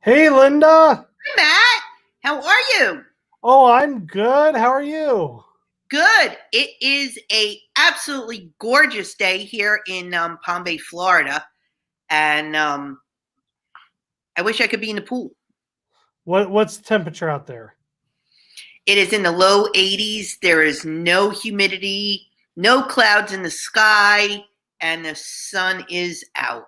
Hey, Linda. Hi, Matt. How are you? Oh, I'm good. How are you? Good. It is a absolutely gorgeous day here in Palm Bay, Florida, and I wish I could be in the pool. What's the temperature out there? It is in the low 80s. There is no humidity, no clouds in the sky, and the sun is out.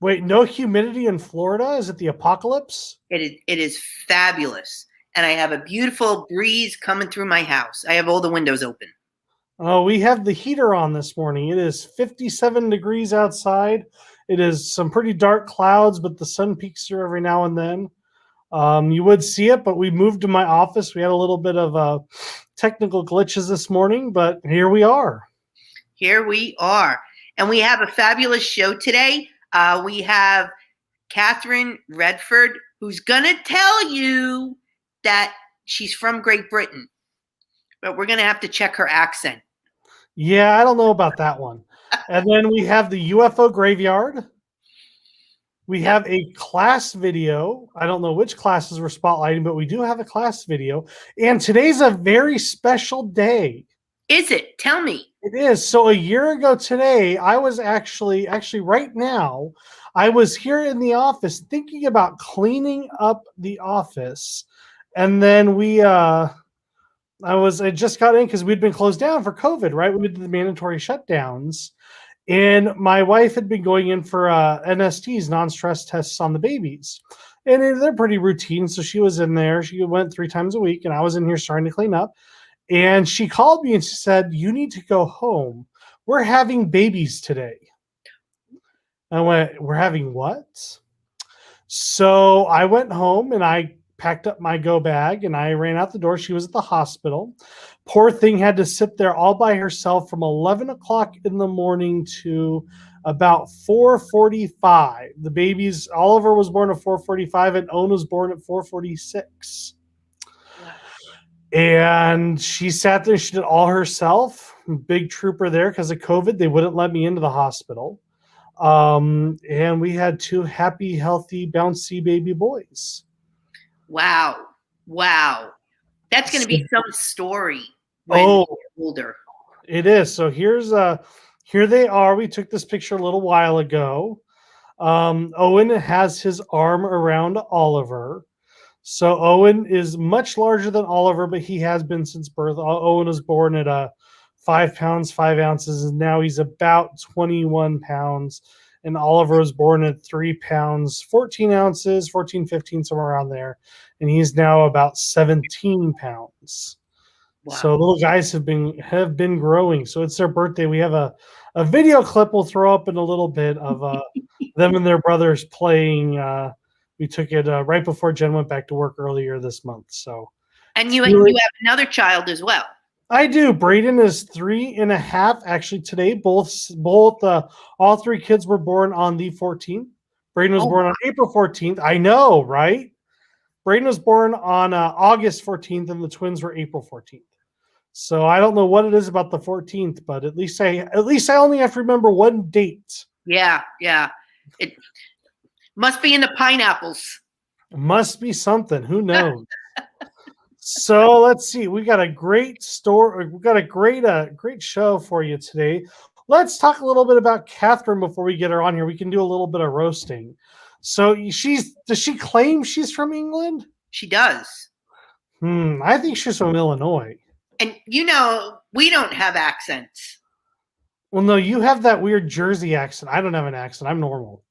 Wait, no humidity in Florida? Is it the apocalypse? It is fabulous, and I have a beautiful breeze coming through my house. I have all the windows open. Oh, we have the heater on this morning. It is 57 degrees outside. It is some pretty dark clouds, but the sun peeks through every now and then. You would see it, but we moved to my office. We had a little bit of technical glitches this morning, but here we are. Here we are. And we have a fabulous show today. We have Catherine Redford, who's going to tell you that she's from Great Britain, but we're going to have to check her accent. Yeah, I don't know about that one. And then we have the UFO graveyard. We have a class video. I don't know which classes we're spotlighting, but we do have a class video. And today's a very special day. Is it? Tell me. It is. So a year ago today, I was actually right now, I was here in the office thinking about cleaning up the office. And then I just got in because we'd been closed down for COVID, right? We did the mandatory shutdowns. And my wife had been going in for NSTs, non-stress tests on the babies. And they're pretty routine. So she was in there. She went 3 times a week, and I was in here starting to clean up. And she called me and she said, "You need to go home. We're having babies today." I went, "We're having what?" So I went home and I packed up my go bag and I ran out the door. She was at the hospital. Poor thing had to sit there all by herself from 11 o'clock in the morning to about 4:45. The babies, Oliver was born at 4:45 and Owen was born at 4:46. Wow. And she sat there, she did all herself. Big trooper there because of COVID. They wouldn't let me into the hospital. And we had 2 happy, healthy, bouncy baby boys. Wow. Wow. That's going to be some story when they're older. It is. So here they are. We took this picture a little while ago. Owen has his arm around Oliver. So Owen is much larger than Oliver, but he has been since birth. Owen was born at 5 pounds, 5 ounces, and now he's about 21 pounds. And Oliver was born at 3 pounds, 14 ounces, 14, 15, somewhere around there. And he's now about 17 pounds. Wow. So little guys have been growing. So it's their birthday. We have a video clip we'll throw up in a little bit of them and their brothers playing. We took it right before Jen went back to work earlier this month. So, and you have another child as well. I do. Braden is 3.5. Actually, today, all 3 kids were born on the 14th. Braden was born on April 14th. I know, right? Braden was born on August 14th, and the twins were April 14th. So I don't know what it is about the 14th, but at least I only have to remember one date. Yeah. It must be in the pineapples. It must be something. Who knows? So let's see. We got a great story. We got a great show for you today. Let's talk a little bit about Catherine before we get her on here. We can do a little bit of roasting. So does she claim she's from England? She does. I think she's from Illinois. And we don't have accents. Well, no, you have that weird Jersey accent. I don't have an accent. I'm normal.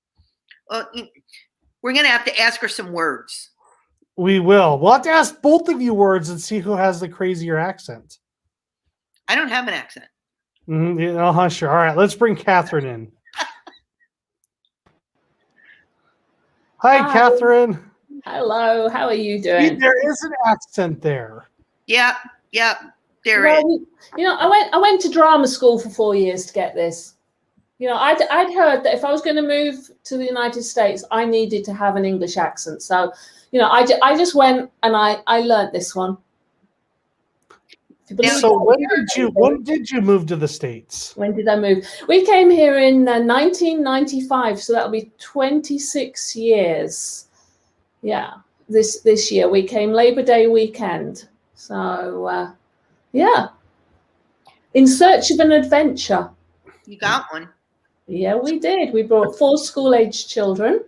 Well, we're going to have to ask her some words. We will. We'll have to ask both of you words and see who has the crazier accent. I don't have an accent. Sure. All right, let's bring Catherine in. Hi, Catherine. Hello. How are you doing? See, there is an accent there. Yeah. There is. I went to drama school for 4 years to get this. I'd heard that if I was going to move to the United States, I needed to have an English accent. So, I just went and I learned this one. So when did you move to the States? When did I move? We came here in 1995, so that'll be 26 years. Yeah, this year we came Labor Day weekend. So yeah, in search of an adventure. You got one. Yeah, we did. We brought 4 school-aged children.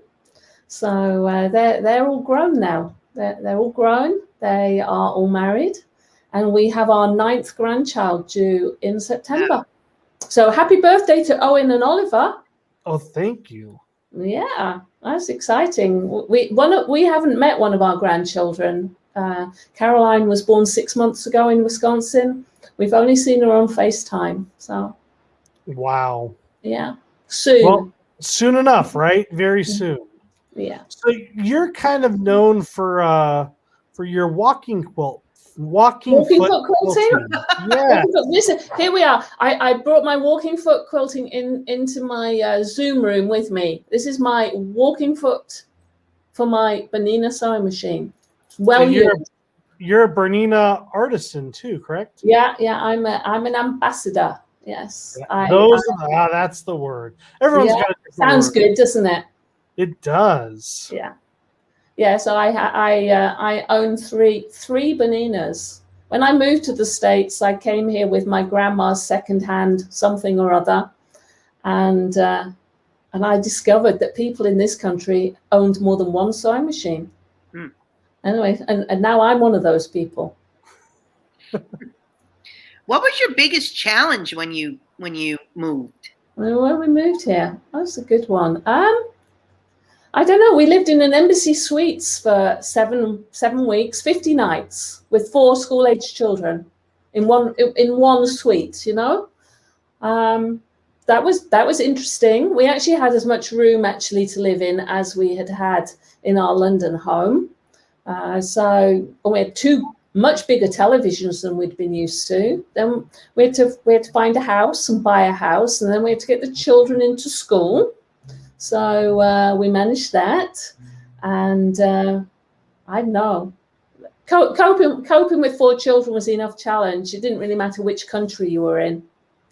So they're all grown now. They're all grown. They are all married, and we have our 9th grandchild due in September. Wow. So happy birthday to Owen and Oliver. Oh, thank you. Yeah, that's exciting. We haven't met one of our grandchildren. Caroline was born 6 months ago in Wisconsin. We've only seen her on FaceTime. So Wow. yeah, soon. Well, soon enough, right? Very soon. Yeah. So you're kind of known for your walking foot Foot quilting. Yeah. Listen, here we are. I brought my walking foot quilting into my Zoom room with me. This is my walking foot for my Bernina sewing machine. Well, So you're a Bernina artisan too, correct? yeah. I'm an ambassador. Yes. That's the word. Everyone's got a different sounds word. good, doesn't it? It does. Yeah. Yeah. So I own three Berninas. When I moved to the States, I came here with my grandma's secondhand something or other, and I discovered that people in this country owned more than one sewing machine. Anyway, and now I'm one of those people. What was your biggest challenge when you moved? When we moved here, that's a good one. I don't know. We lived in an embassy suites for seven weeks, 50 nights, with 4 school-aged children in one suite. You know, that was interesting. We actually had as much room to live in as we had in our London home. So we had 2 much bigger televisions than we'd been used to. Then we had to find a house and buy a house, and then we had to get the children into school. So we managed that, and I don't know. Coping with 4 children was enough challenge. It didn't really matter which country you were in.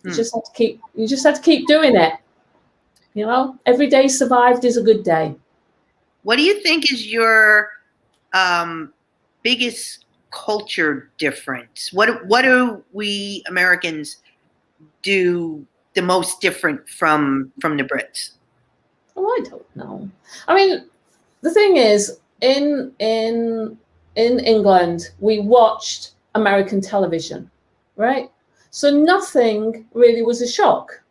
You just had to keep doing it. You know, every day survived is a good day. What do you think is your biggest culture difference? What do we Americans do the most different from the Brits? Oh, I don't know. I mean, the thing is, in England, we watched American television, right? So nothing really was a shock,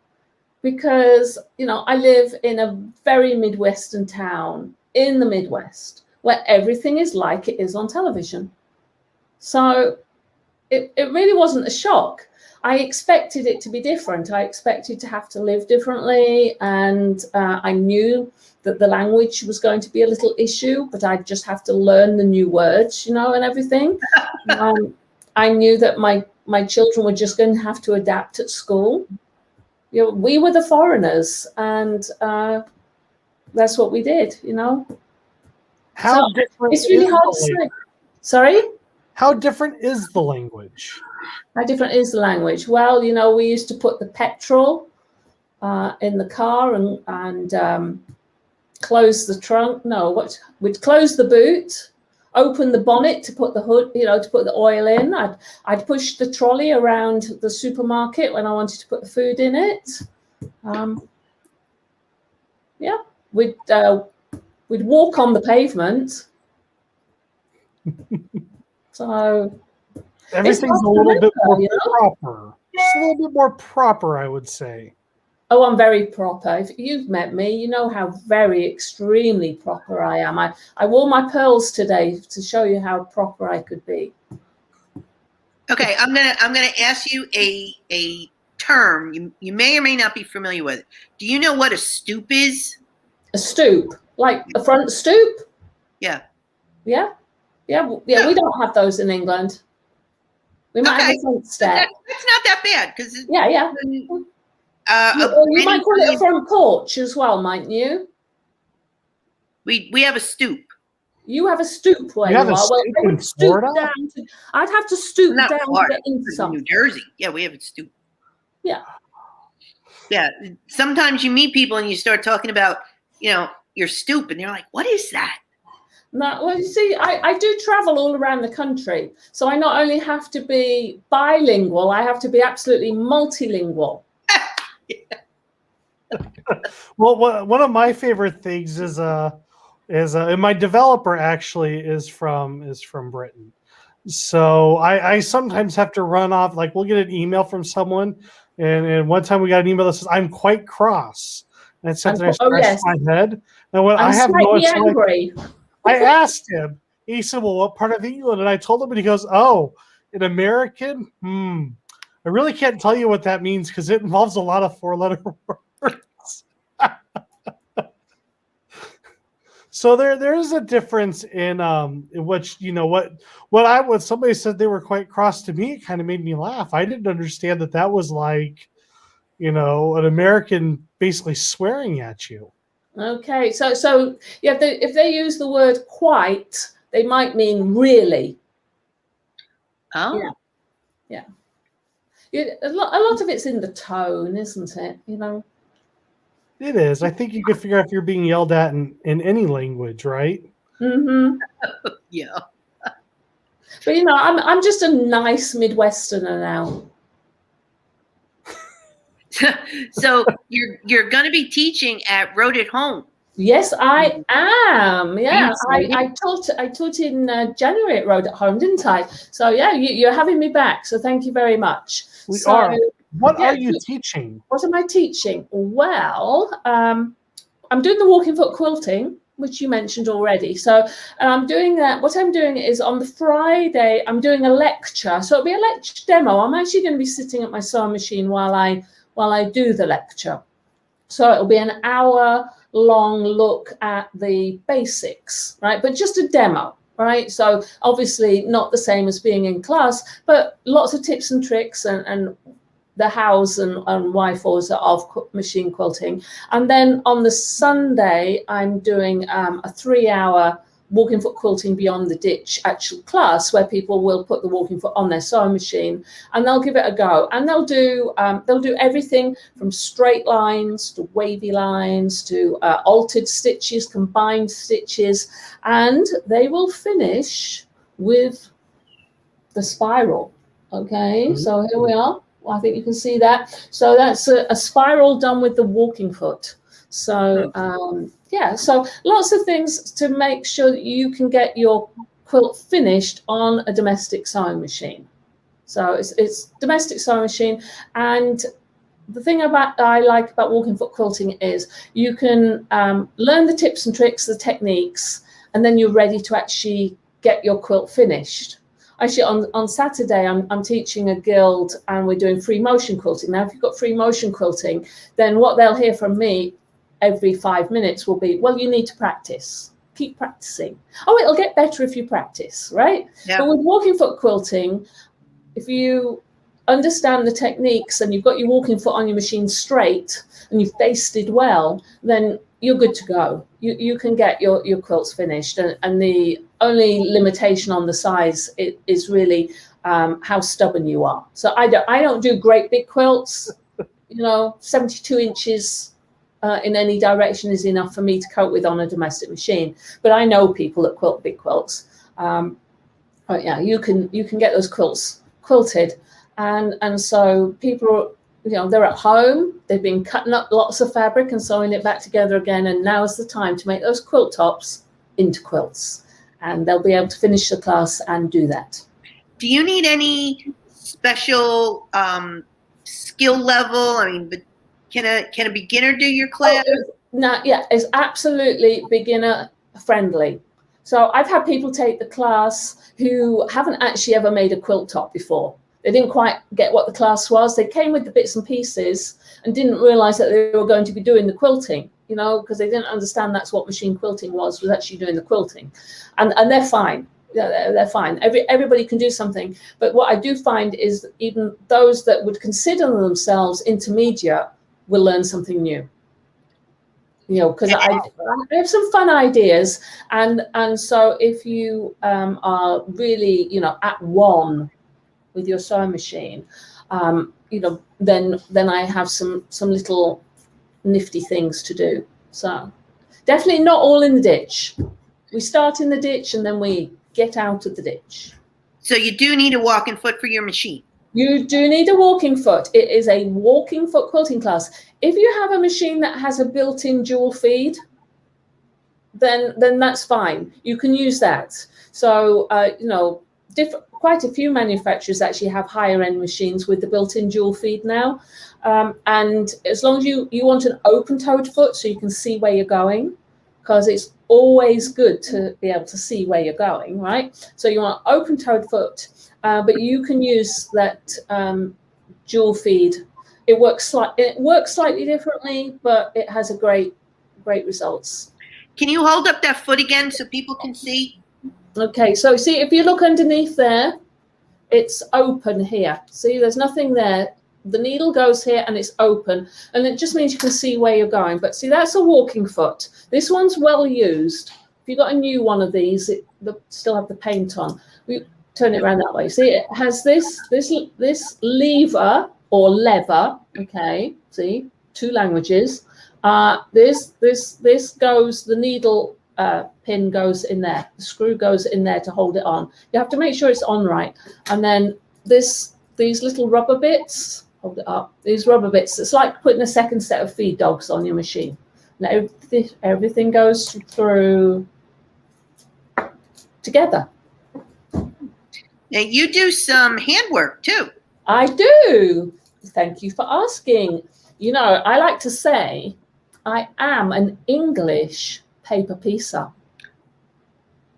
because, you know, I live in a very Midwestern town in the Midwest where everything is like it is on television. So it really wasn't a shock. I expected it to be different. I expected to have to live differently, and I knew that the language was going to be a little issue, but I'd just have to learn the new words, you know, and everything. I knew that my children were just going to have to adapt at school. You know, we were the foreigners, and that's what we did, you know. How different? It's really hard to say. Sorry? How different is the language? How different is the language? Well, you know, we used to put the petrol in the car and close the trunk. No, we'd close the boot, open the bonnet to put the hood, you know, to put the oil in. I'd push the trolley around the supermarket when I wanted to put the food in it. Yeah, we'd walk on the pavement. So everything's a little bit more proper. Just a little bit more proper, I would say. Oh, I'm very proper. If you've met me, you know how very extremely proper I am. I wore my pearls today to show you how proper I could be. Okay, I'm gonna ask you a term you may or may not be familiar with. Do you know what a stoop is? A stoop, like a front stoop? Yeah. Yeah. We don't have those in England. We might have a front step. That's not that bad, because yeah. You might call it a front porch as well, mightn't you? We have a stoop. You have a stoop where you are. Well, I would stoop down. I'd have to stoop down to get into something. New Jersey. Yeah, we have a stoop. Yeah. Yeah. Sometimes you meet people and you start talking about, you know, your stoop, and they're like, "What is that?" No, well, you see, I do travel all around the country. So I not only have to be bilingual, I have to be absolutely multilingual. Well, one of my favorite things is and my developer actually is from Britain. So I sometimes have to run off, like we'll get an email from someone, and one time we got an email that says I'm quite cross, and it says I scratched my head. And when I'm I have slightly angry. I asked him. He said, "Well, what part of England?" And I told him, and he goes, "Oh, an American. I really can't tell you what that means because it involves a lot of four-letter words." So there is a difference in which when somebody said they were quite cross to me, it kind of made me laugh. I didn't understand that was like, an American basically swearing at you. Okay, so yeah, if they use the word quite, they might mean really. Oh, yeah. A lot of it's in the tone, isn't it? It is. I think you could figure out if you're being yelled at in any language, right? Mm-hmm. yeah. But I'm just a nice Midwesterner now. So you're going to be teaching at Road at Home. Yes, I am. Yeah, I taught in January at Road at Home, didn't I? So yeah, you're having me back. So thank you very much. We are. What are you teaching? What am I teaching? Well, I'm doing the walking foot quilting, which you mentioned already. So I'm doing that. What I'm doing is on the Friday, I'm doing a lecture. So it'll be a lecture demo. I'm actually going to be sitting at my sewing machine while I do the lecture. So it'll be an hour-long look at the basics, right? But just a demo, right? So obviously not the same as being in class, but lots of tips and tricks and the hows and why-fors of machine quilting. And then on the Sunday, I'm doing a 3-hour walking foot quilting beyond the ditch actual class where people will put the walking foot on their sewing machine and they'll give it a go. And they'll do everything from straight lines to wavy lines to altered stitches, combined stitches, and they will finish with the spiral. Okay, so here we are. Well, I think you can see that. So that's a spiral done with the walking foot. So yeah, so lots of things to make sure that you can get your quilt finished on a domestic sewing machine. So it's domestic sewing machine, and the thing I like about walking foot quilting is you can learn the tips and tricks, the techniques, and then you're ready to actually get your quilt finished. Actually, on Saturday, I'm teaching a guild and we're doing free motion quilting. Now, if you've got free motion quilting, then what they'll hear from me every 5 minutes will be, well, you need to practice. Keep practicing. Oh, it'll get better if you practice, right? Yeah. But with walking foot quilting, if you understand the techniques and you've got your walking foot on your machine straight and you've basted well, then you're good to go. You can get your quilts finished. And the only limitation on the size is really how stubborn you are. So I don't do great big quilts. 72 inches in any direction is enough for me to cope with on a domestic machine. But I know people that quilt big quilts. But yeah, you can get those quilts quilted. And so people, they're at home, they've been cutting up lots of fabric and sewing it back together again. And now is the time to make those quilt tops into quilts. And they'll be able to finish the class and do that. Do you need any special skill level? I mean, but can a beginner do your class? No, yeah, it's absolutely beginner friendly. So I've had people take the class who haven't actually ever made a quilt top before. They didn't quite get what the class was. They came with the bits and pieces and didn't realize that they were going to be doing the quilting, because they didn't understand that's what machine quilting was actually doing the quilting. And they're fine. They're fine. Everybody can do something. But what I do find is that even those that would consider themselves intermediate will learn something new. Because I have some fun ideas. And so if you are really, at one with your sewing machine, then I have some little nifty things to do. So definitely not all in the ditch. We start in the ditch and then we get out of the ditch. So you do need a walking foot for your machine. You do need a walking foot. It is a walking foot quilting class. If you have a machine that has a built-in dual feed, then that's fine. You can use that. So, quite a few manufacturers actually have higher end machines with the built-in dual feed now. And as long as you want an open-toed foot so you can see where you're going, because it's always good to be able to see where you're going, right? So you want an open-toed foot, but you can use that dual feed. It works slightly differently, but it has a great results. Can you hold up that foot again so people can see? Okay, so see, if you look underneath there, it's open here. See, there's nothing there. The needle goes here and it's open, and it just means you can see where you're going. But see, that's a walking foot. This one's well used. If you've got a new one of these, they still have the paint on. We turn it around that way. See, it has this lever or lever. Okay, see, 2 languages. This goes, the needle pin goes in there, the screw goes in there to hold it on. You have to make sure it's on right. And then these little rubber bits, hold it up, these rubber bits, it's like putting a second set of feed dogs on your machine. Now everything goes through together. Now you do some handwork too. I do. Thank you for asking. You know, I like to say I am an English paper piecer.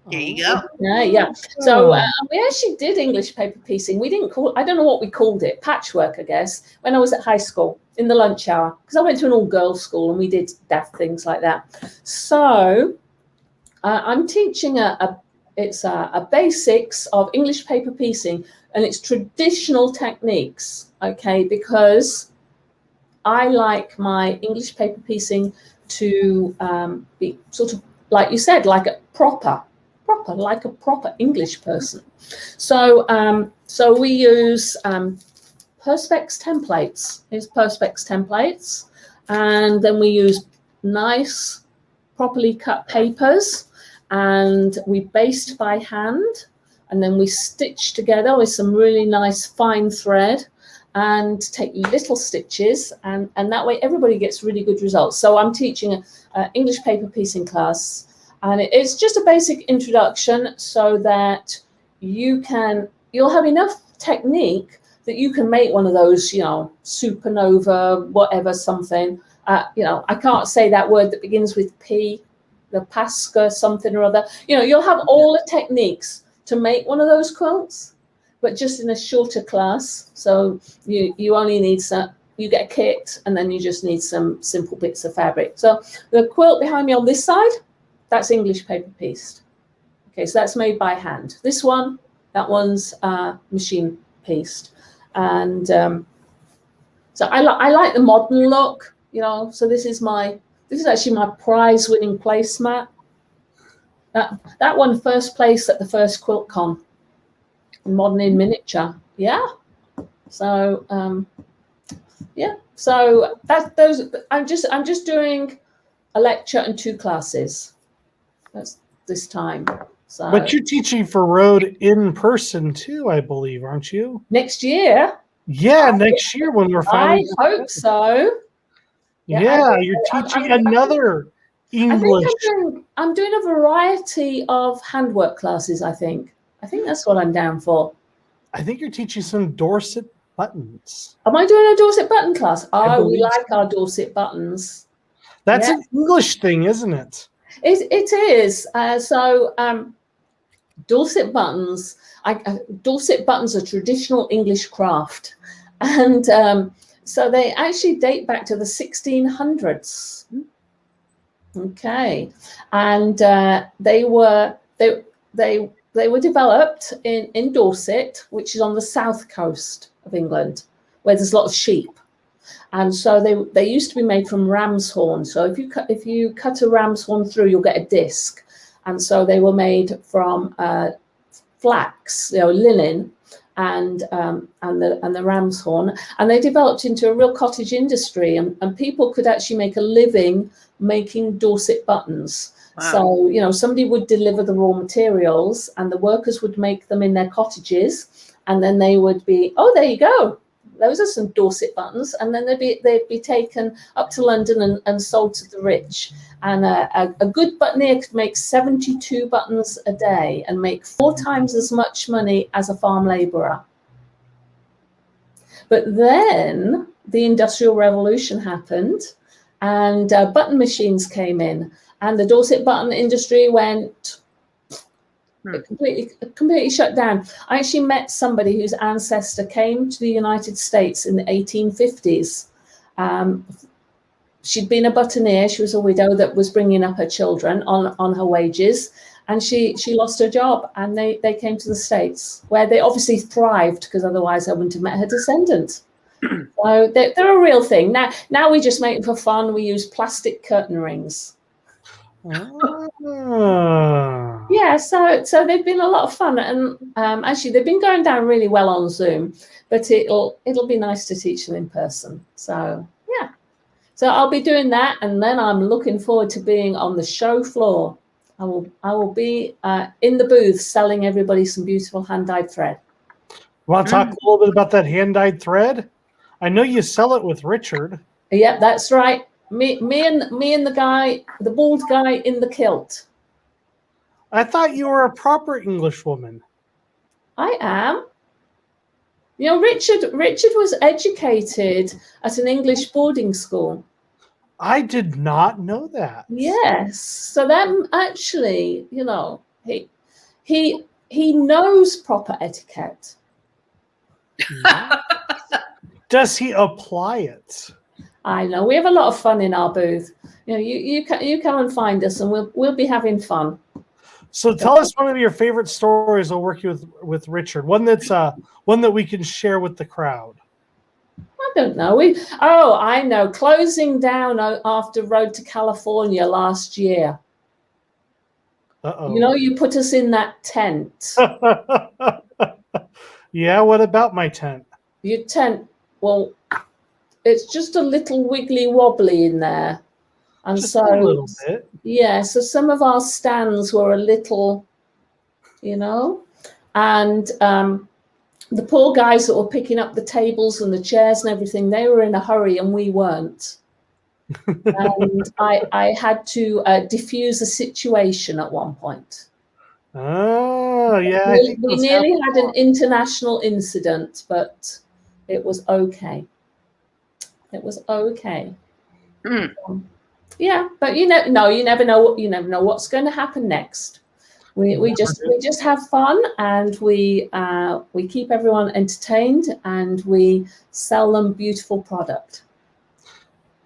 There you go. Yeah. So we actually did English paper piecing. We didn't I don't know what we called it, patchwork, I guess, when I was at high school in the lunch hour, because I went to an all-girls school and we did daft things like that. So I'm teaching a basics of English paper piecing, and it's traditional techniques, okay, because I like my English paper piecing to be sort of, like you said, like a proper English person. So so we use Perspex templates. Here's Perspex templates, and then we use nice, properly cut papers, and we baste by hand, and then we stitch together with some really nice fine thread, and take little stitches, and that way everybody gets really good results. So I'm teaching an English paper piecing class, and it's just a basic introduction so that you'll have enough technique that you can make one of those, supernova, whatever, something. I can't say that word that begins with P, the Pasca, something or other. You'll have all the techniques to make one of those quilts, but just in a shorter class. So you only need you get a kit, and then you just need some simple bits of fabric. So the quilt behind me on this side, that's English paper pieced. Okay, so that's made by hand. That one's machine pieced. And so I like the modern look, so this is actually my prize winning placemat. That won first place at the first Quilt Con. Modern in miniature, yeah. So so I'm just doing a lecture and 2 classes. That's this time. So But you're teaching for Road in person too, I believe, aren't you? next year. Yeah, next year when we're finally. I hope so. Yeah, you're teaching another English. I'm doing a variety of handwork classes. I think that's what I'm down for. I think you're teaching some Dorset buttons. Am I doing a Dorset button class? Oh, we believe like our Dorset buttons. That's an English thing, isn't it? It is. Dorset buttons. Dorset buttons are traditional English craft, and so they actually date back to the 1600s. Okay, and they were developed in Dorset, which is on the south coast of England, where there's a lot of sheep. And so they used to be made from ram's horn. So if you cut a ram's horn through, you'll get a disc. And so they were made from flax, linen, and the ram's horn. And they developed into a real cottage industry, and people could actually make a living making Dorset buttons. Wow. So, you know, somebody would deliver the raw materials and the workers would make them in their cottages. And then they would be, oh, there you go. Those are some Dorset buttons. And then they'd be taken up to London and sold to the rich. And a good buttoneer could make 72 buttons a day and make 4 times as much money as a farm labourer. But then the Industrial Revolution happened and button machines came in. And the Dorset button industry went completely shut down. I actually met somebody whose ancestor came to the United States in the 1850s. She'd been a buttoneer. She was a widow that was bringing up her children on her wages. And she lost her job and they came to the States where they obviously thrived because otherwise I wouldn't have met her descendants. So they're a real thing. Now we just make them for fun. We use plastic curtain rings. Yeah, so they've been a lot of fun, and actually they've been going down really well on Zoom, but it'll be nice to teach them in person. So yeah, so I'll be doing that, and then I'm looking forward to being on the show floor. I will be in the booth selling everybody some beautiful hand-dyed thread. Want to talk a little bit about that hand-dyed thread? I know you sell it with Richard. Yeah, that's right. Me and the guy, the bald guy in the kilt. I thought you were a proper English woman. I am. You know, Richard was educated at an English boarding school. I did not know that. Yes. So that actually, you know, he knows proper etiquette. Does he apply it? I know. We have a lot of fun in our booth. You know, you come and find us, and we'll be having fun. So tell us one of your favorite stories. I'll work with Richard. One that we can share with the crowd. I don't know. I know. Closing down after Road to California last year. Uh-oh. You know, you put us in that tent. Yeah, what about my tent? Your tent, well, it's just a little wiggly wobbly in there. And just so a little bit. Yeah, so some of our stands were a little, you know, and the poor guys that were picking up the tables and the chairs and everything, they were in a hurry and we weren't. And I had to diffuse a situation at one point. Oh, yeah. We nearly had an international incident, but it was okay. It was okay. Yeah, but you never know what's going to happen next. We just have fun, and we keep everyone entertained, and we sell them beautiful product.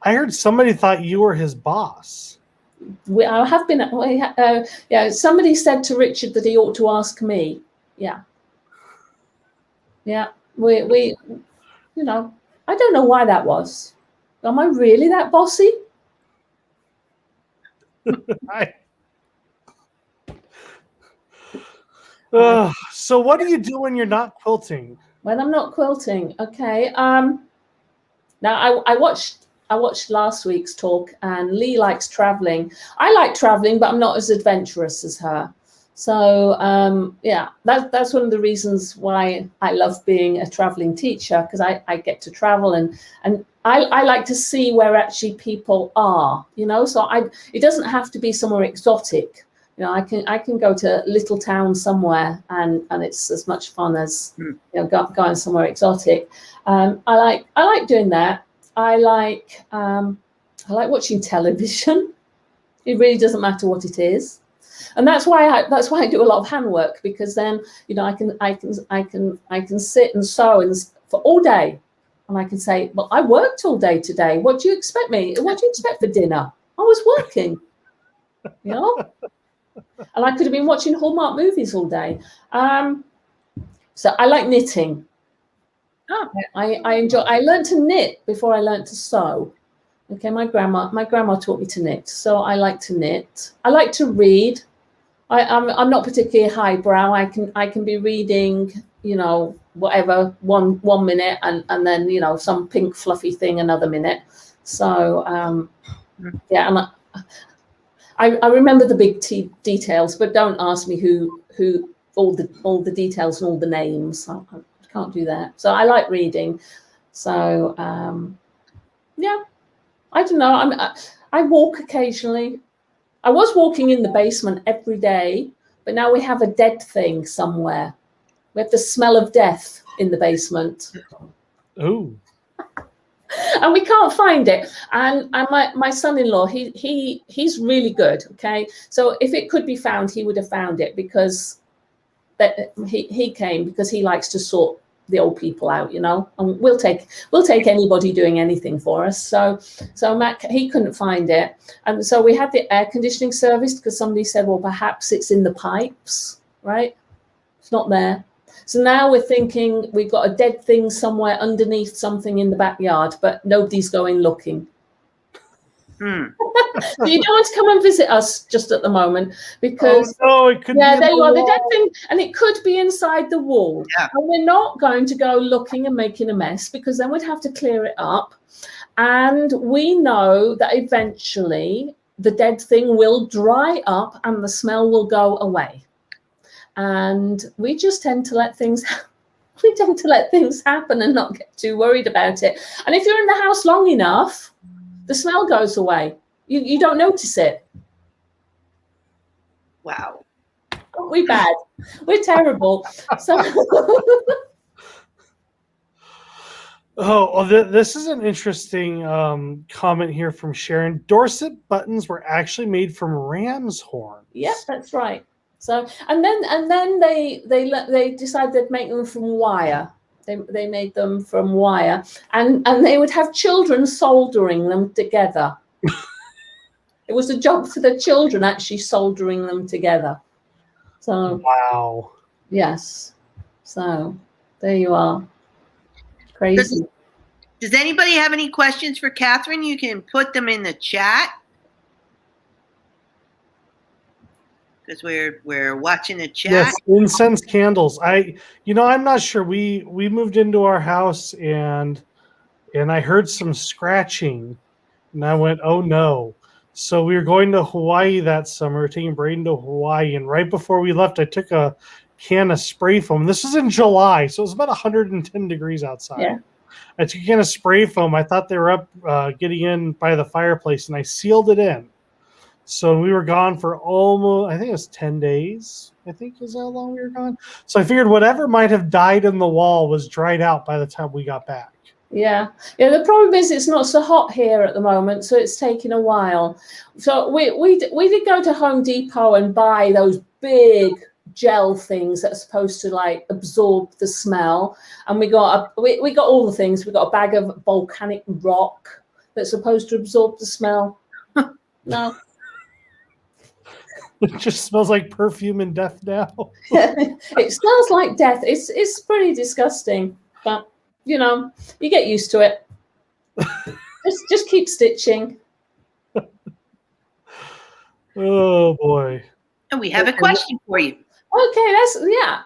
I heard somebody thought you were his boss. I have been. Yeah, somebody said to Richard that he ought to ask me. Yeah. We you know, I don't know why that was. Am I really that bossy? So what do you do when you're not quilting? When I'm not quilting, okay. Now I watched last week's talk, and Lee likes traveling. I like traveling, but I'm not as adventurous as her. So yeah, that's one of the reasons why I love being a traveling teacher, because I get to travel and I like to see where actually people are, you know. So it doesn't have to be somewhere exotic. You know, I can go to a little town somewhere and it's as much fun as you know going somewhere exotic. I like doing that. I like watching television. It really doesn't matter what it is, and that's why I do a lot of handwork, because then you know I can sit and sew for all day, and I can say, well, I worked all day today. What do you expect for dinner? I was working, you know. And I could have been watching Hallmark movies all day. So I like knitting. Oh. I learned to knit before I learned to sew. Okay, my grandma taught me to knit, so I like to knit. I like to read. I'm not particularly highbrow. I can be reading, you know, whatever one minute, and then you know some pink fluffy thing another minute. So yeah, I remember the big details, but don't ask me who all the details and all the names. I can't do that. So I like reading. So yeah, I don't know. I walk occasionally. I was walking in the basement every day, but now we have a dead thing somewhere. We have the smell of death in the basement. Oh. And we can't find it. And my son-in-law, he's really good. Okay, so if it could be found, he would have found it, because that he came because he likes to sort the old people out, you know. And we'll take anybody doing anything for us. So Matt, he couldn't find it, and so we had the air conditioning serviced, because somebody said, well, perhaps it's in the pipes, right? It's not there. So now we're thinking we've got a dead thing somewhere underneath something in the backyard, but nobody's going looking. So you don't want to come and visit us just at the moment, because it could be there you are, the dead thing, and it could be inside the wall. Yeah. And we're not going to go looking and making a mess, because then we'd have to clear it up. And we know that eventually the dead thing will dry up and the smell will go away. And we just tend to let things happen and not get too worried about it. And if you're in the house long enough, the smell goes away. You don't notice it. Wow. Aren't we bad? We're terrible. So this is an interesting comment here from Sharon. Dorset buttons were actually made from ram's horns. Yep, that's right. So and then they decided they'd make them from wire. They made them from wire, and they would have children soldering them together. It was a job for the children actually soldering them together. So wow. Yes. So there you are. Crazy. Does anybody have any questions for Catherine? You can put them in the chat, because we're watching the chat. Yes, incense candles. I'm not sure. We moved into our house and I heard some scratching, and I went, oh no. So we were going to Hawaii that summer, taking Braden to Hawaii, and right before we left, I took a can of spray foam. This was in July, so it was about 110 degrees outside. Yeah. I took a can of spray foam. I thought they were up getting in by the fireplace, and I sealed it in. So we were gone for almost, I think it was 10 days, I think is how long we were gone. So I figured whatever might have died in the wall was dried out by the time we got back. Yeah. The problem is it's not so hot here at the moment, so it's taking a while. So we did go to Home Depot and buy those big gel things that are supposed to like absorb the smell, and we got all the things. We got a bag of volcanic rock that's supposed to absorb the smell. No. It just smells like perfume and death now. It smells like death. It's pretty disgusting, but you get used to it. just keep stitching. Oh boy. And we have a question for you. Okay,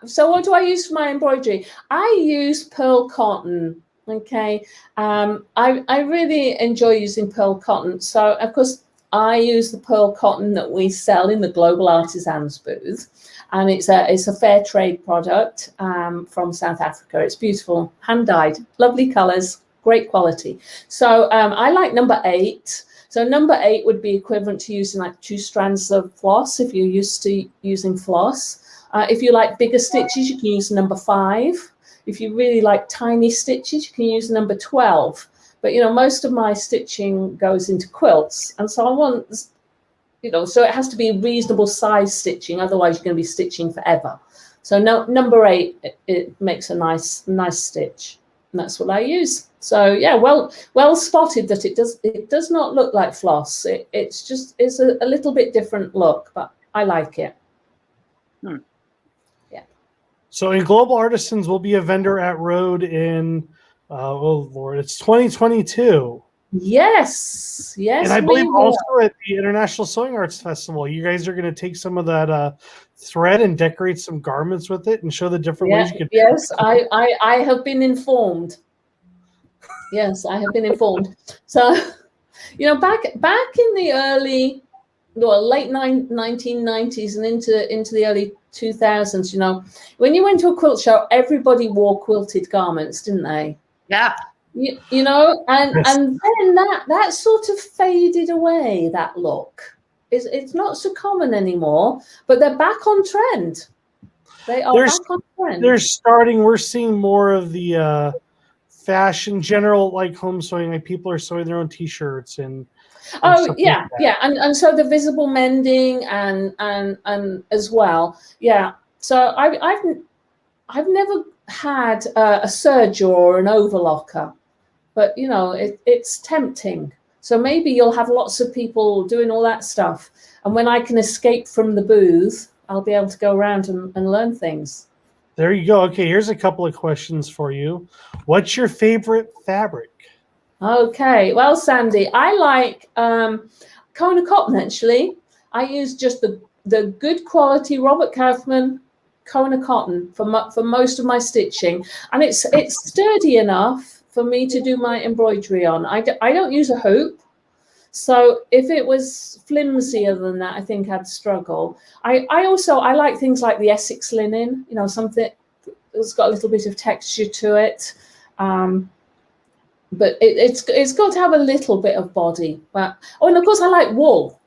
so what do I use for my embroidery? I use pearl cotton. Okay. I really enjoy using pearl cotton. So of course I use the pearl cotton that we sell in the Global Artisans booth, and it's a fair trade product from South Africa. It's beautiful, hand dyed, lovely colors, great quality. So I like number 8. So number 8 would be equivalent to using like 2 strands of floss if you're used to using floss. If you like bigger stitches, you can use number 5. If you really like tiny stitches, you can use number 12. But, most of my stitching goes into quilts. And so I want, so it has to be reasonable size stitching. Otherwise, you're going to be stitching forever. So number 8, it makes a nice stitch. And that's what I use. So, yeah, well spotted that it does not look like floss. It's a little bit different look, but I like it. Yeah. So in Global Artisans, we'll be a vendor at Rhode in... oh Lord, it's 2022. Yes. And I believe also at the International Sewing Arts Festival, you guys are going to take some of that thread and decorate some garments with it and show the different ways you can. Yes, I have been informed. Yes, I have been informed. So, back in the early late 1990s and into the early 2000s, you know, when you went to a quilt show, everybody wore quilted garments, didn't they? Yeah. You know, and Yes. then that sort of faded away. That look it's not so common anymore, but they're back on trend. They are back on trend. We're seeing more of the fashion general, like home sewing, like people are sewing their own t-shirts and Oh yeah, like yeah, and so the visible mending and as well, yeah. So I've never had a serger or an overlocker, but you know it's tempting. So maybe you'll have lots of people doing all that stuff, and when I can escape from the booth, I'll be able to go around and learn things. There you go. Okay, here's a couple of questions for you. What's your favorite fabric? Okay, well, Sandy, I like Kona cotton. Actually, I use just the good quality Robert Kaufman Kona cotton for most of my stitching, and it's sturdy enough for me to do my embroidery on. I don't use a hoop, so if it was flimsier than that, I think I'd struggle. I like things like the Essex linen, you know, something that's got a little bit of texture to it. But it's got to have a little bit of body. But and of course I like wool.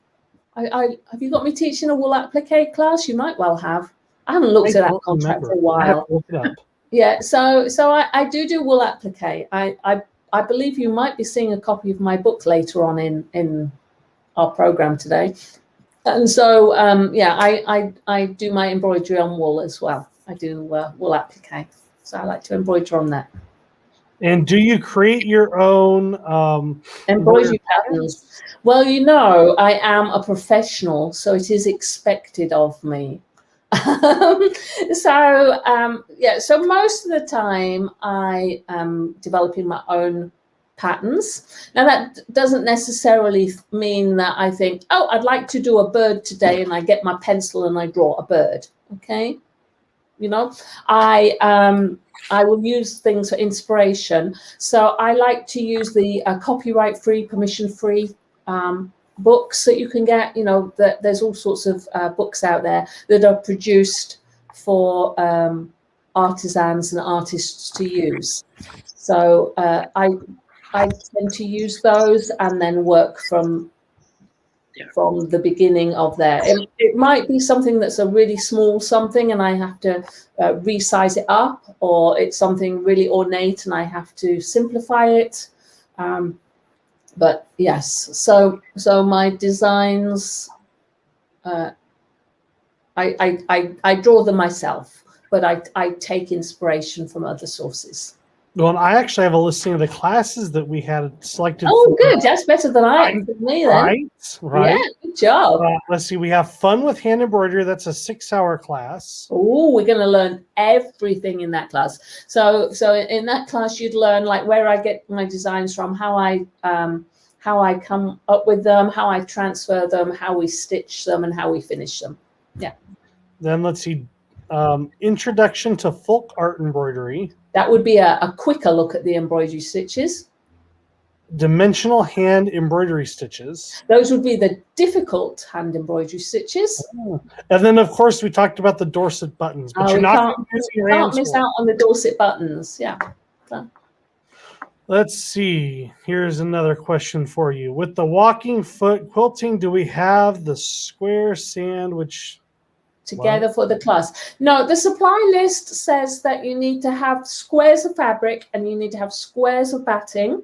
I have you got me teaching a wool applique class? You might well have. I haven't looked at that contract for a while. Look it up. Yeah, so I do wool applique. I believe you might be seeing a copy of my book later on in our program today. And so yeah, I do my embroidery on wool as well. I do wool applique. So I like to embroider on that. And do you create your own embroidery patterns? Well, you know, I am a professional, so it is expected of me. So most of the time I am developing my own patterns. Now that doesn't necessarily mean that I think, oh, I'd like to do a bird today, and I get my pencil and I draw a bird. Okay, you know, I will use things for inspiration. So I like to use the copyright-free, permission-free books that you can get. You know, there's all sorts of books out there that are produced for artisans and artists to use. So I tend to use those and then work from the beginning of there. It might be something that's a really small something and I have to resize it up, or it's something really ornate and I have to simplify it. But yes, so my designs, I draw them myself, but I take inspiration from other sources. Well, I actually have a listing of the classes that we had selected. Oh, good. That's better than me then. Right. Yeah, good job. Let's see. We have Fun with Hand Embroidery. That's a 6-hour class. Oh, we're going to learn everything in that class. So in that class, you'd learn like where I get my designs from, how I come up with them, how I transfer them, how we stitch them, and how we finish them. Yeah. Then let's see. Introduction to Folk Art Embroidery. That would be a quicker look at the embroidery stitches. Dimensional hand embroidery stitches. Those would be the difficult hand embroidery stitches. And then, of course, we talked about the Dorset buttons. But you're not using your hands. Can't miss out on the Dorset buttons. Yeah. So. Let's see. Here's another question for you. With the walking foot quilting, do we have the square sandwich together for the class? No, the supply list says that you need to have squares of fabric and you need to have squares of batting.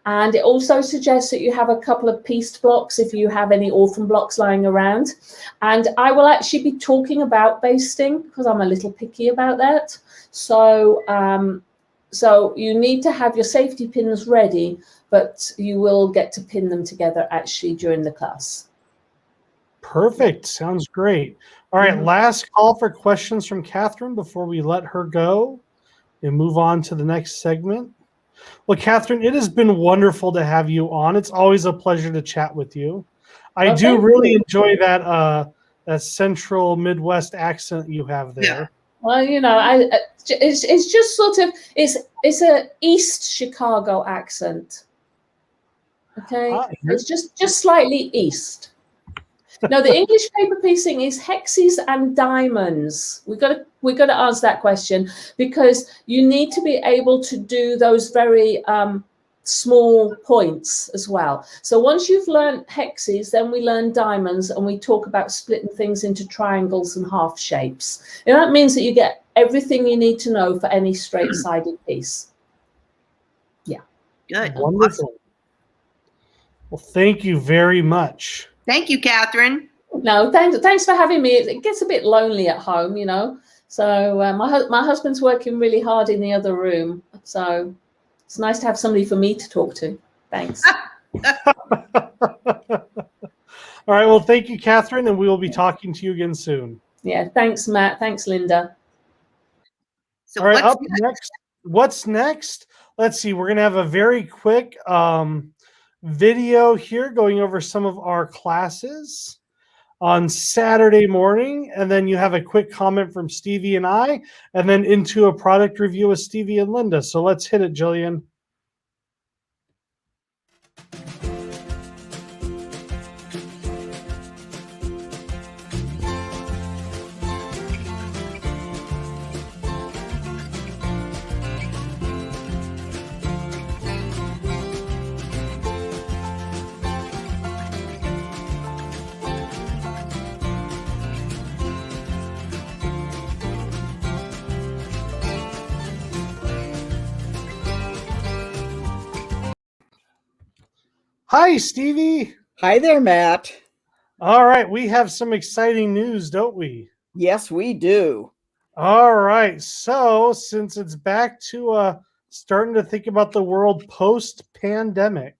And it also suggests that you have a couple of pieced blocks if you have any orphan blocks lying around. And I will actually be talking about basting because I'm a little picky about that. So, so you need to have your safety pins ready, but you will get to pin them together actually during the class. Perfect. Sounds great. All right, last call for questions from Catherine before we let her go and move on to the next segment. Well, Catherine, it has been wonderful to have you on. It's always a pleasure to chat with you. I do really enjoy that that central Midwest accent you have there. Yeah. Well, you know, it's just sort of it's a East Chicago accent. Okay, it's just slightly east. No, the English paper piecing is hexes and diamonds. We've got to answer that question, because you need to be able to do those very small points as well. So once you've learned hexes, then we learn diamonds, and we talk about splitting things into triangles and half shapes. And that means that you get everything you need to know for any straight-sided piece. Yeah. Good. Wonderful. Well, thank you very much. Thank you, Catherine. No, thanks for having me. It gets a bit lonely at home, you know. So my husband's working really hard in the other room. So it's nice to have somebody for me to talk to. Thanks. All right. Well, thank you, Catherine, and we will be talking to you again soon. Yeah. Thanks, Matt. Thanks, Linda. So all right. Up next? What's next? Let's see. We're going to have a very quick video here going over some of our classes on Saturday morning, and then you have a quick comment from Stevie and I, and then into a product review with Stevie and Linda. So let's hit it, Jillian. Hi, Stevie. Hi there, Matt. All right. We have some exciting news, don't we? Yes, we do. All right. So since it's back to starting to think about the world post-pandemic,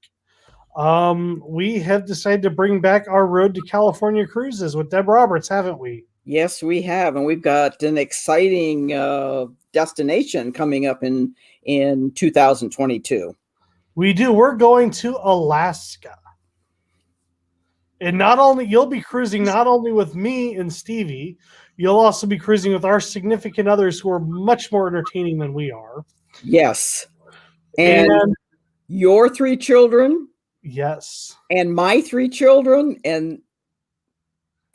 we have decided to bring back our Road to California cruises with Deb Roberts, haven't we? Yes, we have. And we've got an exciting destination coming up in 2022. We do. We're going to Alaska. And not only you'll be cruising not only with me and Stevie, you'll also be cruising with our significant others who are much more entertaining than we are. Yes. And your 3 children. Yes. And my 3 children. And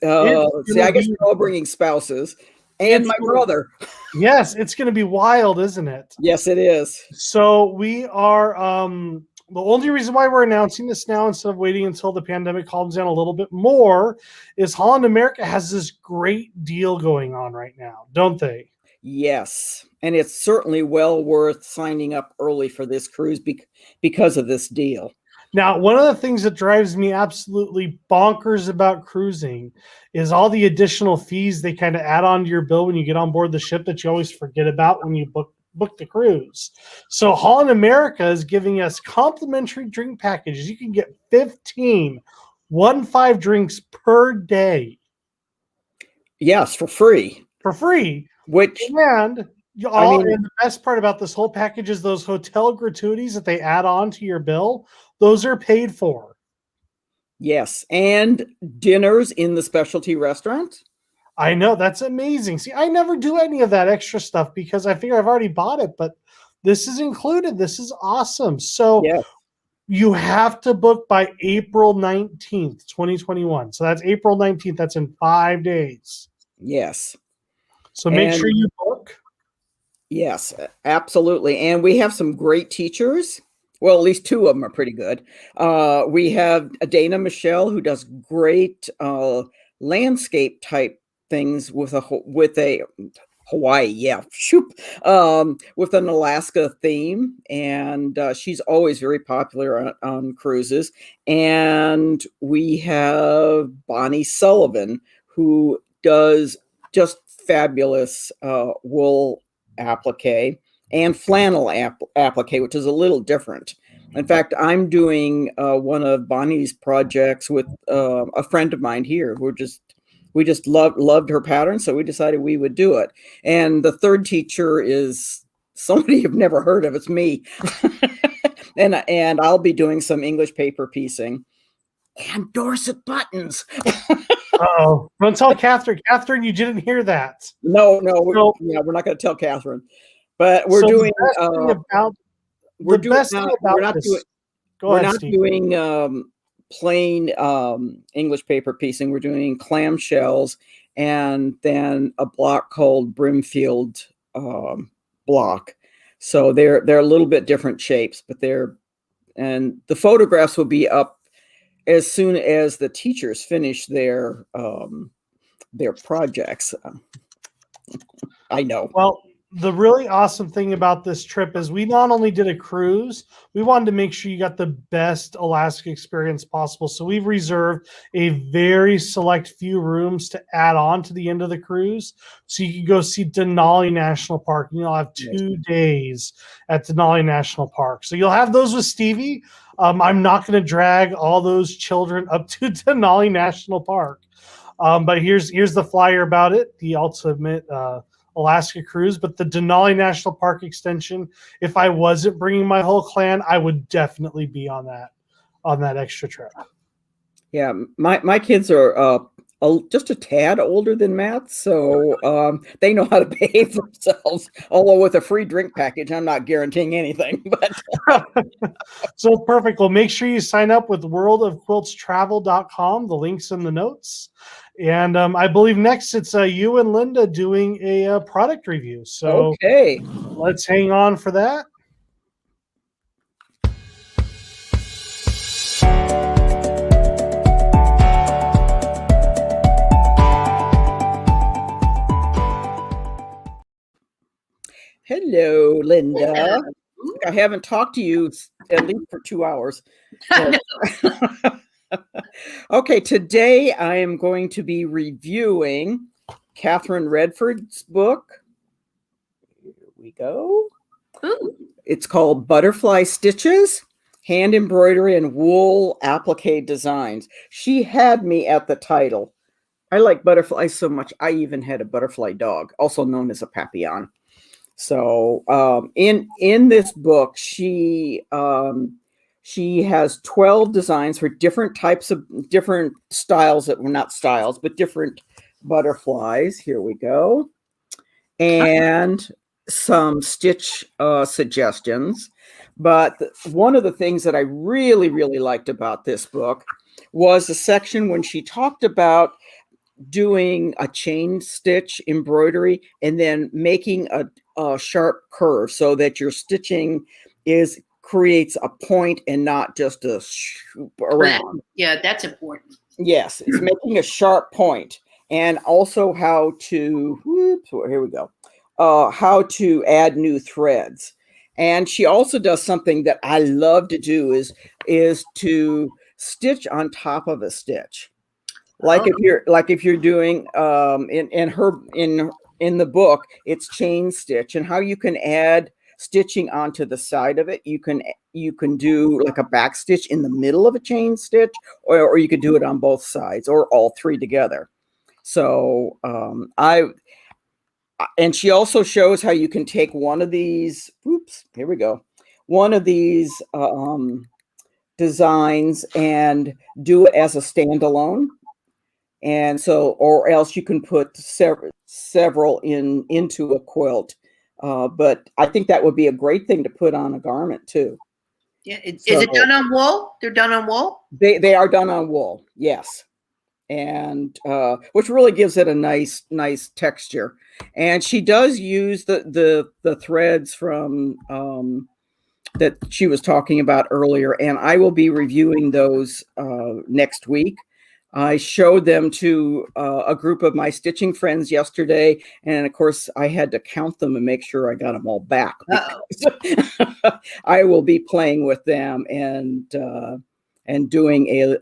I guess we're all bringing spouses. And my brother. Yes, it's going to be wild, isn't it? Yes, it is. So we are the only reason why we're announcing this now instead of waiting until the pandemic calms down a little bit more is Holland America has this great deal going on right now, don't they? Yes. And it's certainly well worth signing up early for this cruise because of this deal. Now, one of the things that drives me absolutely bonkers about cruising is all the additional fees they kind of add on to your bill when you get on board the ship that you always forget about when you book the cruise. So Holland America is giving us complimentary drink packages. You can get 15 drinks per day. Yes, for free. For free. And the best part about this whole package is those hotel gratuities that they add on to your bill. Those are paid for. Yes, and dinners in the specialty restaurant. I know, that's amazing. See, I never do any of that extra stuff because I figure I've already bought it, but this is included. This is awesome. So you have to book by April 19th, 2021. So that's April 19th. That's in 5 days. Yes. So make sure you book. Yes, absolutely. And we have some great teachers. Well, at least 2 of them are pretty good. We have Dana Michelle, who does great landscape type things with a Hawaii, with an Alaska theme, and she's always very popular on cruises. And we have Bonnie Sullivan, who does just fabulous wool applique and flannel applique, which is a little different. In fact, I'm doing one of Bonnie's projects with a friend of mine here. We just loved her pattern, so we decided we would do it. And the 3rd teacher is somebody you've never heard of. It's me, and I'll be doing some English paper piecing and Dorset buttons. Oh, don't tell Catherine. Catherine, you didn't hear that. No, we're not going to tell Catherine. But we're doing. We're not doing plain English paper piecing. We're doing clamshells, and then a block called Brimfield block. So they're a little bit different shapes, but and the photographs will be up as soon as the teachers finish their projects. I know. Well, the really awesome thing about this trip is we not only did a cruise, we wanted to make sure you got the best Alaska experience possible. So we've reserved a very select few rooms to add on to the end of the cruise. So you can go see Denali National Park, and you'll have 2 days at Denali National Park. So you'll have those with Stevie. I'm not going to drag all those children up to Denali National Park. But here's the flyer about it, the ultimate Alaska cruise. But the Denali National Park extension, if I wasn't bringing my whole clan, I would definitely be on that extra trip. Yeah, my kids are just a tad older than Matt, so they know how to behave themselves. Although with a free drink package, I'm not guaranteeing anything. But So perfect. Well, make sure you sign up with worldofquiltstravel.com. The link's in the notes. And I believe next it's you and Linda doing a product review. So okay, let's hang on for that. hello, Linda. I haven't talked to you at least for 2 hours. Okay, today I am going to be reviewing Catherine Redford's book. Here we go. Ooh. It's called Butterfly Stitches, Hand Embroidery and Wool Applique Designs. She had me at the title. I like butterflies so much. I even had a butterfly dog, also known as a papillon. So in this book, she has 12 designs for different types of different styles that were not styles, but different butterflies. Here we go. And some stitch suggestions. But one of the things that I really, really liked about this book was the section when she talked about doing a chain stitch embroidery and then making a sharp curve so that your stitching creates a point and not just a swoop around. Yeah, that's important. Yes, it's making a sharp point, and also how to here we go. How to add new threads. And she also does something that I love to do is to stitch on top of a stitch. Like if you're doing in the book, it's chain stitch, and how you can add stitching onto the side of it. You can do like a back stitch in the middle of a chain stitch, or you could do it on both sides or all three together. So and she also shows how you can take one of these, here we go. One of these designs and do it as a standalone. And so, or else you can put several into a quilt. But I think that would be a great thing to put on a garment too. Yeah, is it done on wool? They're done on wool? They are done on wool, yes. And which really gives it a nice texture. And she does use the threads from that she was talking about earlier, and I will be reviewing those next week. I showed them to a group of my stitching friends yesterday, and of course I had to count them and make sure I got them all back. I will be playing with them and doing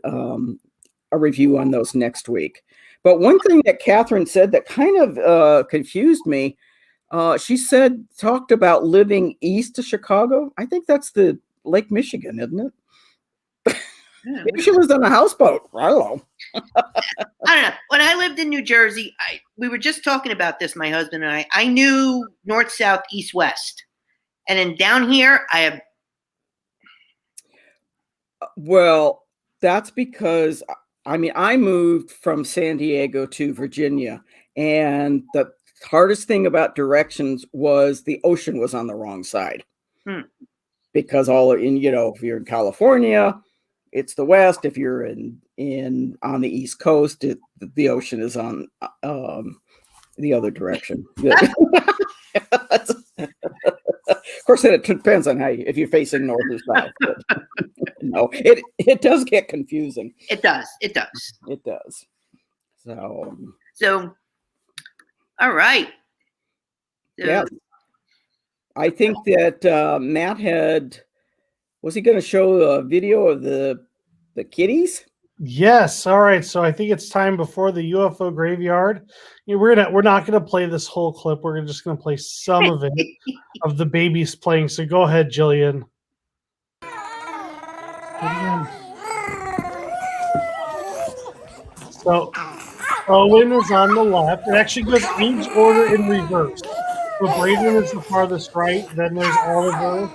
a review on those next week. But one thing that Catherine said that kind of confused me, she talked about living east of Chicago. I think that's the Lake Michigan, isn't it? Maybe she was on a houseboat. I don't know. I don't know. When I lived in New Jersey, we were just talking about this, my husband and I. I knew north, south, east, west. And then down here, I have. Well, that's because, I moved from San Diego to Virginia, and the hardest thing about directions was the ocean was on the wrong side. Because if you're in California, it's the west. If you're in on the East Coast, the ocean is on the other direction. Of course, then it depends on if you're facing north or south. But no, it does get confusing. It does. It does. So, all right. So, yeah, I think that Matt was he going to show a video of the kitties? Yes. All right. So I think it's time before the UFO graveyard. We're not going to play this whole clip. We're just going to play some of it of the babies playing. So go ahead, Jillian. So Owen is on the left. It actually goes age order in reverse. So Braden is the farthest right. Then there's Oliver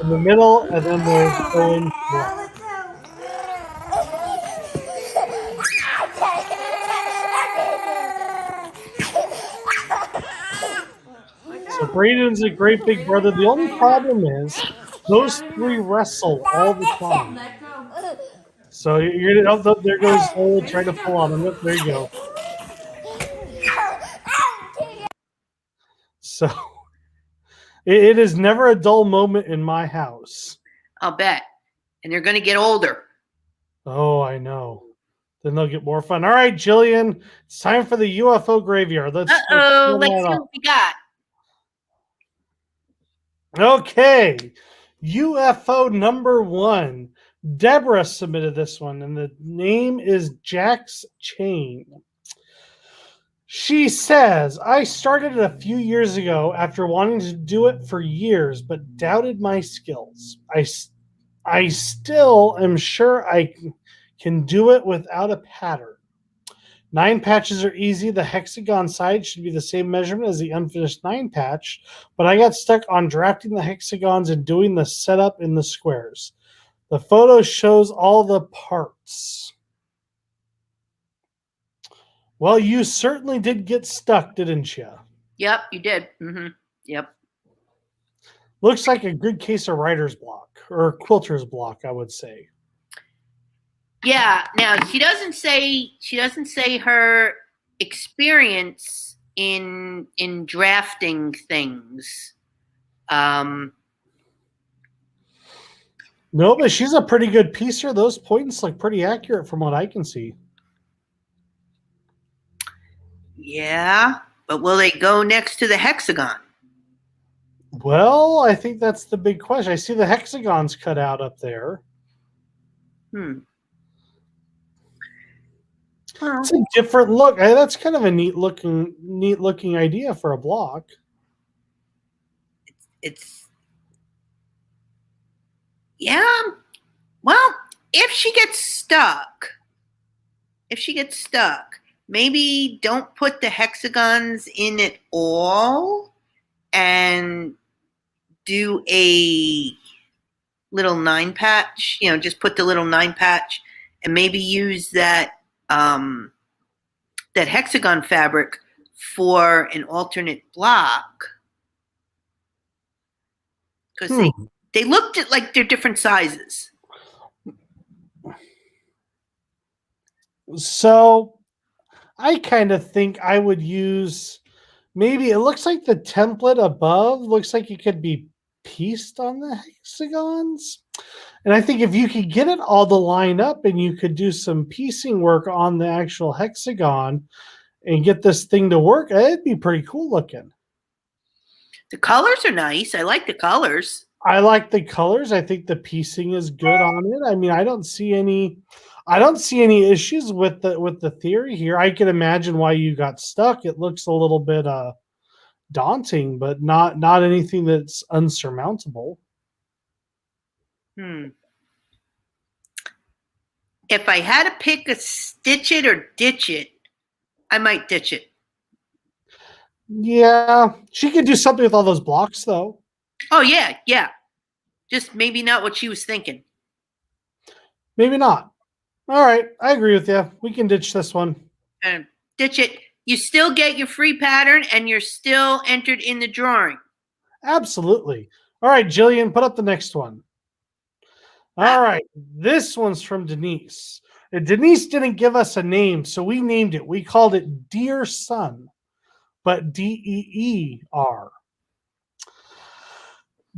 in the middle, and then there's Owen left. So Braden's a great big brother. The only problem is those three wrestle all the time. So you're gonna there goes Owen trying to pull on him. There you go. So it is never a dull moment in my house. I'll bet. And they're going to get older. Oh, I know. Then they'll get more fun. All right, Jillian, it's time for the UFO graveyard. Let's see what we got. Okay. UFO number 1. Deborah submitted this one, and the name is Jack's Chain. She says, I started it a few years ago after wanting to do it for years, but doubted my skills. I still am sure I can do it without a pattern. 9 patches are easy. The hexagon side should be the same measurement as the unfinished 9 patch, but I got stuck on drafting the hexagons and doing the setup in the squares. The photo shows all the parts. Well, you certainly did get stuck, didn't you? Yep, you did. Mm-hmm. Yep. Looks like a good case of writer's block or quilter's block, I would say. Yeah. Now she doesn't say her experience in drafting things. No, but she's a pretty good piecer. Those points look pretty accurate from what I can see. Yeah, but will they go next to the hexagon? Well, I think that's the big question. I see the hexagons cut out up there. Well, it's a different look. That's kind of a neat looking idea for a block. Yeah. Well, if she gets stuck, maybe don't put the hexagons in at all and do a little 9 patch, just put the little 9 patch and maybe use that hexagon fabric for an alternate block. Because they looked at like they're different sizes. So I kind of think I would use, maybe it looks like the template above looks like it could be pieced on the hexagons. And I think if you could get it all to line up and you could do some piecing work on the actual hexagon and get this thing to work, it'd be pretty cool looking. The colors are nice. I like the colors. I like the colors. I think the piecing is good on it. I mean, I don't see any issues with the theory here. I can imagine why you got stuck. It looks a little bit daunting, but not anything that's unsurmountable. If I had to pick a stitch it or ditch it, I might ditch it. Yeah, she could do something with all those blocks, though. Oh, yeah. Just maybe not what she was thinking. Maybe not. All right, I agree with you. We can ditch this one. Ditch it. You still get your free pattern, and you're still entered in the drawing. Absolutely. All right, Jillian, put up the next one. All right. This one's from Denise. And Denise didn't give us a name, so we named it. We called it Dear Son, but DEER.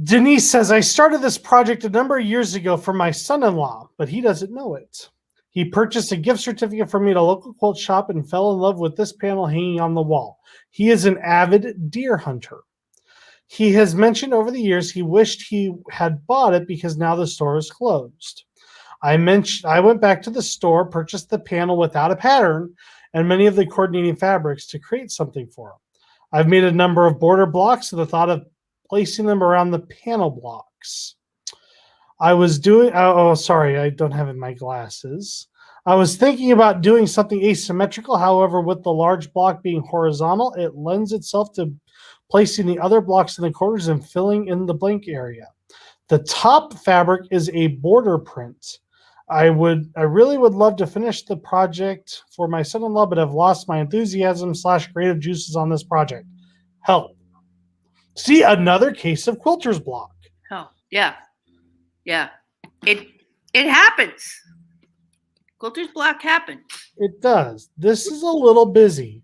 Denise says, I started this project a number of years ago for my son-in-law, but he doesn't know it. He purchased a gift certificate for me at a local quilt shop and fell in love with this panel hanging on the wall. He is an avid deer hunter. He has mentioned over the years he wished he had bought it because now the store is closed. I went back to the store, purchased the panel without a pattern and many of the coordinating fabrics to create something for him. I've made a number of border blocks with the thought of placing them around the panel blocks. I was doing, sorry, I don't have in my glasses. I was thinking about doing something asymmetrical. However, with the large block being horizontal, it lends itself to placing the other blocks in the corners and filling in the blank area. The top fabric is a border print. I really would love to finish the project for my son-in-law, but I've lost my enthusiasm / creative juices on this project. Help. See, another case of quilter's block. Oh, yeah. Yeah. It happens. Quilter's block happens. It does. This is a little busy.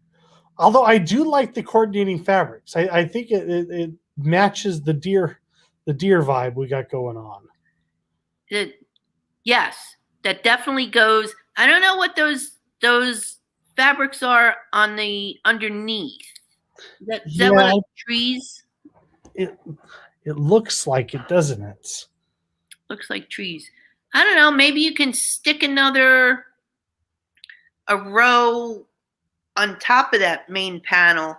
Although I do like the coordinating fabrics. I think it matches the deer vibe we got going on. Yes, that definitely goes. I don't know what those fabrics are on the underneath. Is that what, like trees? It looks like it, doesn't it? Looks like trees. I don't know. Maybe you can stick a row on top of that main panel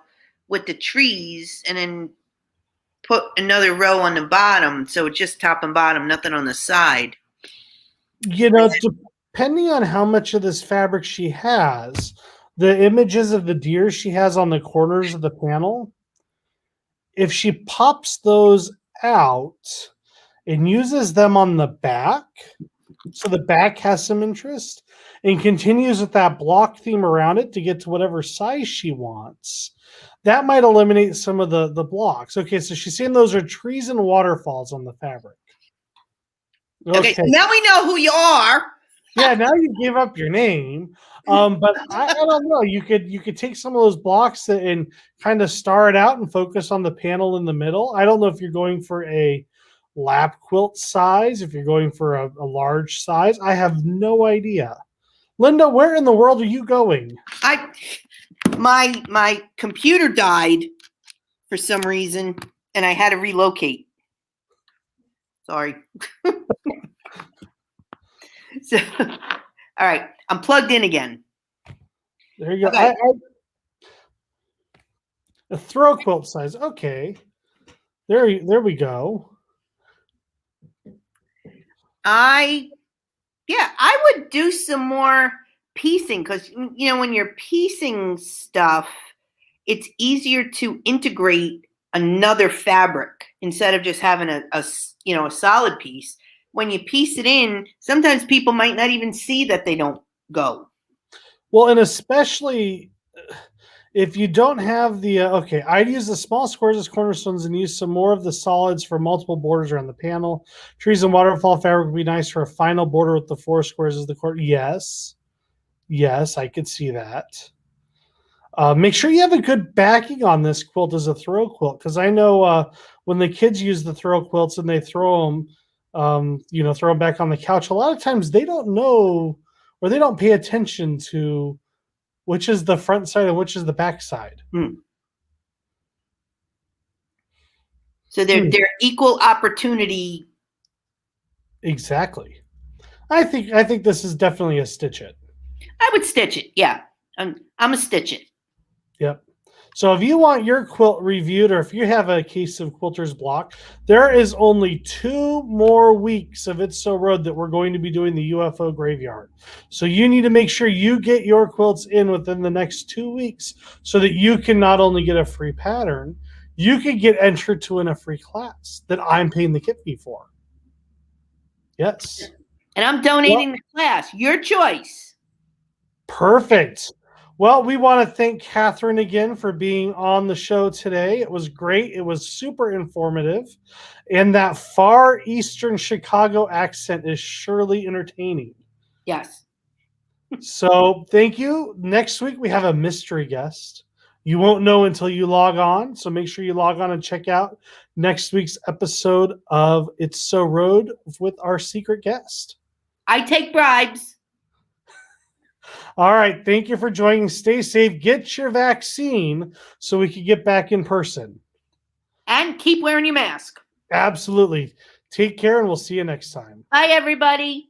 with the trees, and then put another row on the bottom, so it's just top and bottom, nothing on the side. You know, depending on how much of this fabric she has, the images of the deer she has on the corners of the panel, if she pops those out and uses them on the back, so the back has some interest, and continues with that block theme around it to get to whatever size she wants, that might eliminate some of the blocks. Okay, so she's saying those are trees and waterfalls on the fabric. Okay, so now we know who you are. Yeah, now you gave up your name. But I don't know. You could take some of those blocks and kind of star it out and focus on the panel in the middle. I don't know if you're going for a lap quilt size, if you're going for a large size. I have no idea. Linda, where in the world are you going? My computer died for some reason, and I had to relocate. Sorry. So, all right, I'm plugged in again. There you go. Okay. A throw quilt size. Okay. There we go. I would do some more piecing, because when you're piecing stuff, it's easier to integrate another fabric instead of just having a solid piece. When you piece it in, sometimes people might not even see that they don't go. Well, and especially if you don't have the I'd use the small squares as cornerstones and use some more of the solids for multiple borders around the panel. Trees and waterfall fabric would be nice for a final border with the 4 squares as the corner. Yes, I could see that. Make sure you have a good backing on this quilt as a throw quilt, because I know when the kids use the throw quilts and they throw them, throw them back on the couch, a lot of times they don't know, or they don't pay attention to which is the front side and which is the back side. So they're equal opportunity. Exactly. I think this is definitely a stitch it. I would stitch it. Yeah, I'm a stitch it. Yep. So if you want your quilt reviewed, or if you have a case of quilter's block, there is only 2 more weeks of It's So Road that we're going to be doing the UFO graveyard. So you need to make sure you get your quilts in within the next 2 weeks so that you can not only get a free pattern, you can get entered to win a free class that I'm paying the kit fee for. Yes. And I'm donating the class. Your choice. Perfect. Well, we want to thank Catherine again for being on the show today. It was great. It was super informative. And that far eastern Chicago accent is surely entertaining. Yes. So thank you. Next week, we have a mystery guest. You won't know until you log on. So make sure you log on and check out next week's episode of It's So Road with our secret guest. I take bribes. All right. Thank you for joining. Stay safe. Get your vaccine so we can get back in person. And keep wearing your mask. Absolutely. Take care, and we'll see you next time. Bye, everybody.